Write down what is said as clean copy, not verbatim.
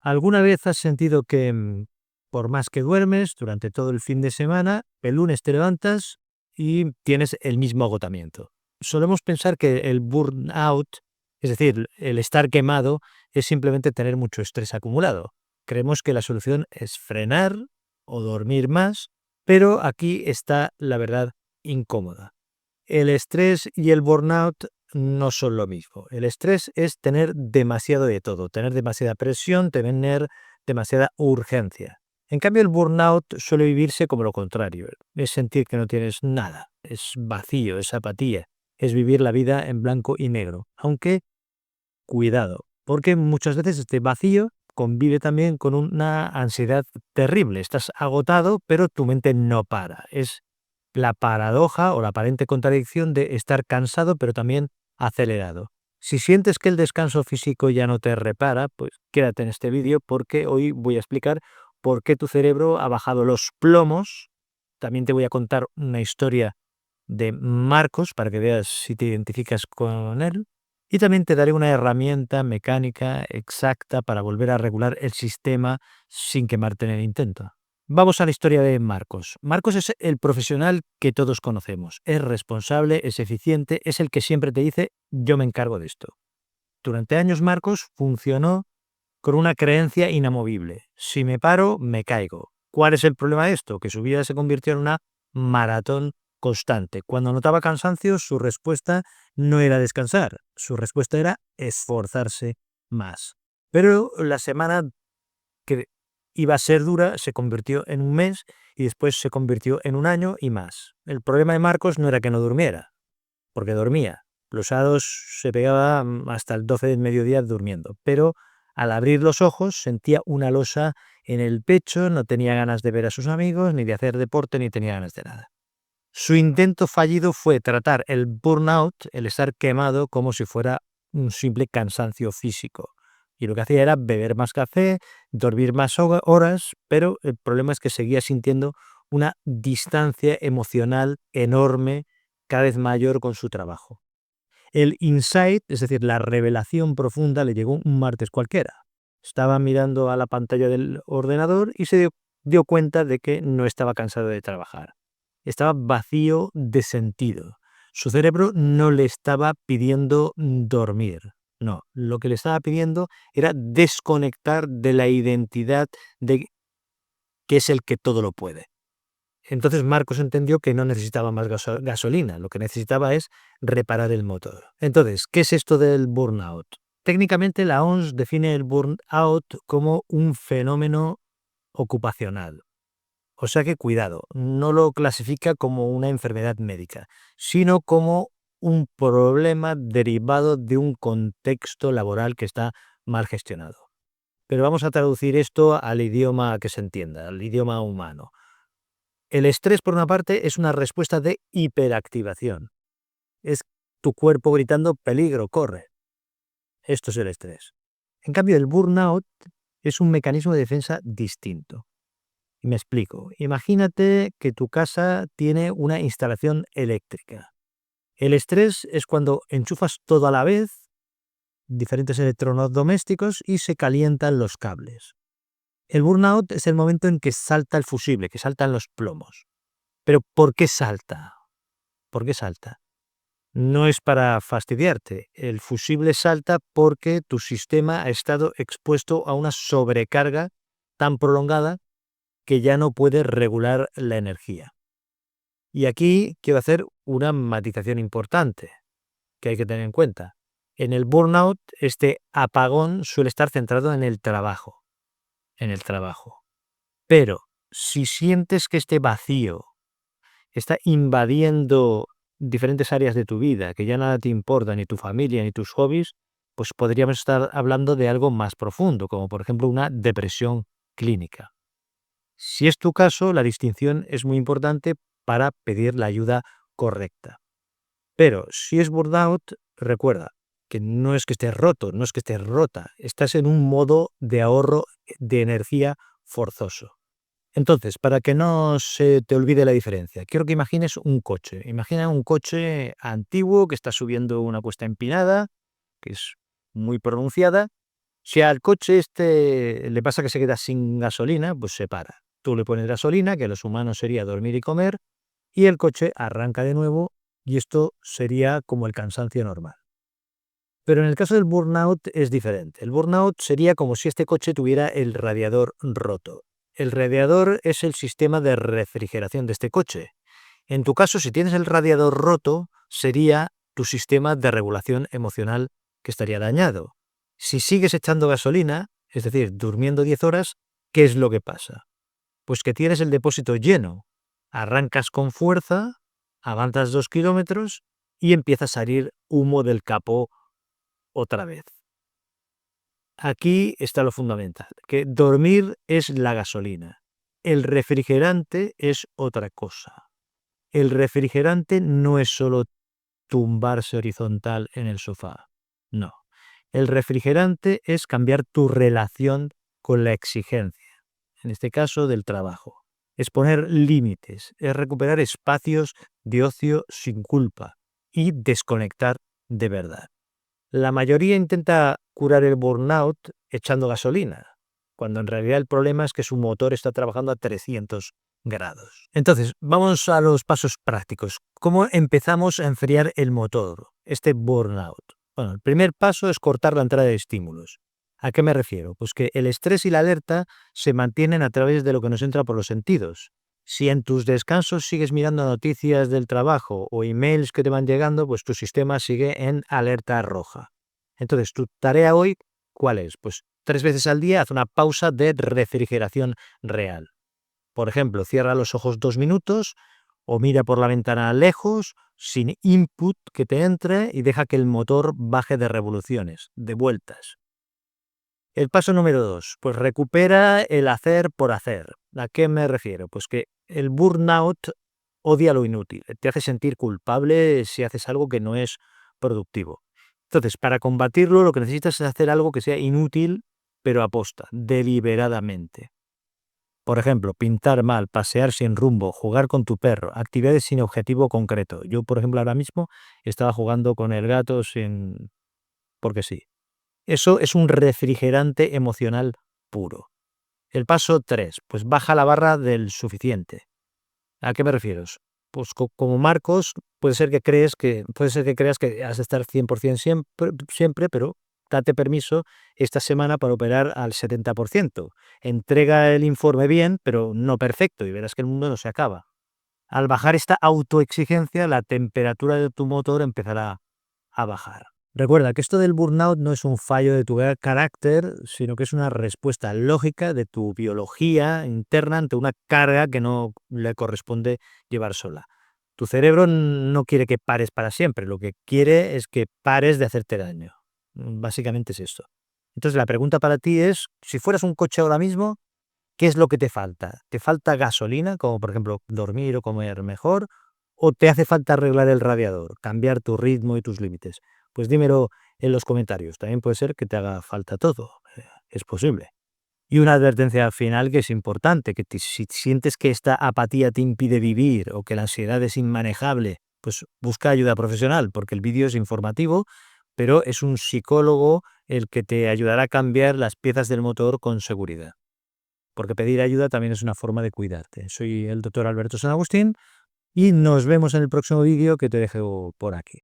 ¿Alguna vez has sentido que, por más que duermes durante todo el fin de semana, el lunes te levantas y tienes el mismo agotamiento? Solemos pensar que el burnout, es decir, el estar quemado, es simplemente tener mucho estrés acumulado. Creemos que la solución es frenar o dormir más, pero aquí está la verdad incómoda. El estrés y el burnout no son lo mismo. El estrés es tener demasiado de todo, tener demasiada presión, tener demasiada urgencia. En cambio, el burnout suele vivirse como lo contrario. Es sentir que no tienes nada, es vacío, es apatía, es vivir la vida en blanco y negro. Aunque, cuidado, porque muchas veces este vacío convive también con una ansiedad terrible. Estás agotado, pero tu mente no para. Es la paradoja o la aparente contradicción de estar cansado pero también acelerado. Si sientes que el descanso físico ya no te repara, pues quédate en este vídeo porque hoy voy a explicar por qué tu cerebro ha bajado los plomos. También te voy a contar una historia de Marcos para que veas si te identificas con él. Y también te daré una herramienta mecánica exacta para volver a regular el sistema sin quemarte en el intento. Vamos a la historia de Marcos. Marcos es el profesional que todos conocemos. Es responsable, es eficiente, es el que siempre te dice, yo me encargo de esto. Durante años Marcos funcionó con una creencia inamovible. Si me paro, me caigo. ¿Cuál es el problema de esto? Que su vida se convirtió en una maratón constante. Cuando notaba cansancio, su respuesta no era descansar, su respuesta era esforzarse más. Pero la semana que iba a ser dura se convirtió en un mes y después se convirtió en un año y más. El problema de Marcos no era que no durmiera, porque dormía. Los sábados se pegaba hasta el 12 del mediodía durmiendo, pero al abrir los ojos sentía una losa en el pecho, no tenía ganas de ver a sus amigos, ni de hacer deporte, ni tenía ganas de nada. Su intento fallido fue tratar el burnout, el estar quemado, como si fuera un simple cansancio físico. Y lo que hacía era beber más café, dormir más horas, pero el problema es que seguía sintiendo una distancia emocional enorme, cada vez mayor con su trabajo. El insight, es decir, la revelación profunda, le llegó un martes cualquiera. Estaba mirando a la pantalla del ordenador y se dio cuenta de que no estaba cansado de trabajar. Estaba vacío de sentido. Su cerebro no le estaba pidiendo dormir. No, lo que le estaba pidiendo era desconectar de la identidad de que es el que todo lo puede. Entonces Marcos entendió que no necesitaba más gasolina, lo que necesitaba es reparar el motor. Entonces, ¿qué es esto del burnout? Técnicamente la OMS define el burnout como un fenómeno ocupacional. O sea que cuidado, no lo clasifica como una enfermedad médica, sino como un problema derivado de un contexto laboral que está mal gestionado. Pero vamos a traducir esto al idioma que se entienda, al idioma humano. El estrés, por una parte, es una respuesta de hiperactivación. Es tu cuerpo gritando peligro, corre. Esto es el estrés. En cambio, el burnout es un mecanismo de defensa distinto. Y me explico. Imagínate que tu casa tiene una instalación eléctrica. El estrés es cuando enchufas todo a la vez, diferentes electrodomésticos, y se calientan los cables. El burnout es el momento en que salta el fusible, que saltan los plomos. Pero ¿por qué salta? ¿Por qué salta? No es para fastidiarte. El fusible salta porque tu sistema ha estado expuesto a una sobrecarga tan prolongada que ya no puede regular la energía. Y aquí quiero hacer una matización importante que hay que tener en cuenta. En el burnout, este apagón suele estar centrado en el trabajo. En el trabajo. Pero si sientes que este vacío está invadiendo diferentes áreas de tu vida, que ya nada te importa, ni tu familia, ni tus hobbies, pues podríamos estar hablando de algo más profundo, como por ejemplo una depresión clínica. Si es tu caso, la distinción es muy importante para pedir la ayuda correcta. Pero si es burnout, recuerda que no es que estés roto, no es que estés rota, estás en un modo de ahorro de energía forzoso. Entonces, para que no se te olvide la diferencia, quiero que imagines un coche. Imagina un coche antiguo que está subiendo una cuesta empinada, que es muy pronunciada, Si al coche le pasa que se queda sin gasolina, pues se para. Tú le pones gasolina, que a los humanos sería dormir y comer, y el coche arranca de nuevo y esto sería como el cansancio normal. Pero en el caso del burnout es diferente. El burnout sería como si este coche tuviera el radiador roto. El radiador es el sistema de refrigeración de este coche. En tu caso, si tienes el radiador roto, sería tu sistema de regulación emocional que estaría dañado. Si sigues echando gasolina, es decir, durmiendo 10 horas, ¿qué es lo que pasa? Pues que tienes el depósito lleno. Arrancas con fuerza, avanzas 2 kilómetros y empieza a salir humo del capó otra vez. Aquí está lo fundamental, que dormir es la gasolina. El refrigerante es otra cosa. El refrigerante no es solo tumbarse horizontal en el sofá. No. El refrigerante es cambiar tu relación con la exigencia, en este caso del trabajo. Es poner límites, es recuperar espacios de ocio sin culpa y desconectar de verdad. La mayoría intenta curar el burnout echando gasolina, cuando en realidad el problema es que su motor está trabajando a 300 grados. Entonces, vamos a los pasos prácticos. ¿Cómo empezamos a enfriar el motor, este burnout? Bueno, el primer paso es cortar la entrada de estímulos. ¿A qué me refiero? Pues que el estrés y la alerta se mantienen a través de lo que nos entra por los sentidos. Si en tus descansos sigues mirando noticias del trabajo o emails que te van llegando, pues tu sistema sigue en alerta roja. Entonces, tu tarea hoy, ¿cuál es? Pues 3 veces al día haz una pausa de refrigeración real. Por ejemplo, cierra los ojos 2 minutos o mira por la ventana lejos, sin input que te entre y deja que el motor baje de revoluciones, de vueltas. El paso número 2, pues recupera el hacer por hacer. ¿A qué me refiero? Pues que el burnout odia lo inútil, te hace sentir culpable si haces algo que no es productivo. Entonces, para combatirlo, lo que necesitas es hacer algo que sea inútil, pero aposta, deliberadamente. Por ejemplo, pintar mal, pasear sin rumbo, jugar con tu perro, actividades sin objetivo concreto. Yo, por ejemplo, ahora mismo estaba jugando con el gato sin... porque sí. Eso es un refrigerante emocional puro. El paso 3, pues baja la barra del suficiente. ¿A qué me refiero? Pues como Marcos, puede ser que creas que has de estar 100% siempre, pero date permiso esta semana para operar al 70%. Entrega el informe bien, pero no perfecto, y verás que el mundo no se acaba. Al bajar esta autoexigencia, la temperatura de tu motor empezará a bajar. Recuerda que esto del burnout no es un fallo de tu carácter, sino que es una respuesta lógica de tu biología interna ante una carga que no le corresponde llevar sola. Tu cerebro no quiere que pares para siempre, lo que quiere es que pares de hacerte daño. Básicamente es esto. Entonces la pregunta para ti es, si fueras un coche ahora mismo, ¿qué es lo que te falta? ¿Te falta gasolina, como por ejemplo dormir o comer mejor? ¿O te hace falta arreglar el radiador, cambiar tu ritmo y tus límites? Pues dímelo en los comentarios. También puede ser que te haga falta todo. Es posible. Y una advertencia final que es importante, que si sientes que esta apatía te impide vivir o que la ansiedad es inmanejable, pues busca ayuda profesional, porque el vídeo es informativo, pero es un psicólogo el que te ayudará a cambiar las piezas del motor con seguridad, porque pedir ayuda también es una forma de cuidarte. Soy el doctor Alberto San Agustín y nos vemos en el próximo vídeo que te dejo por aquí.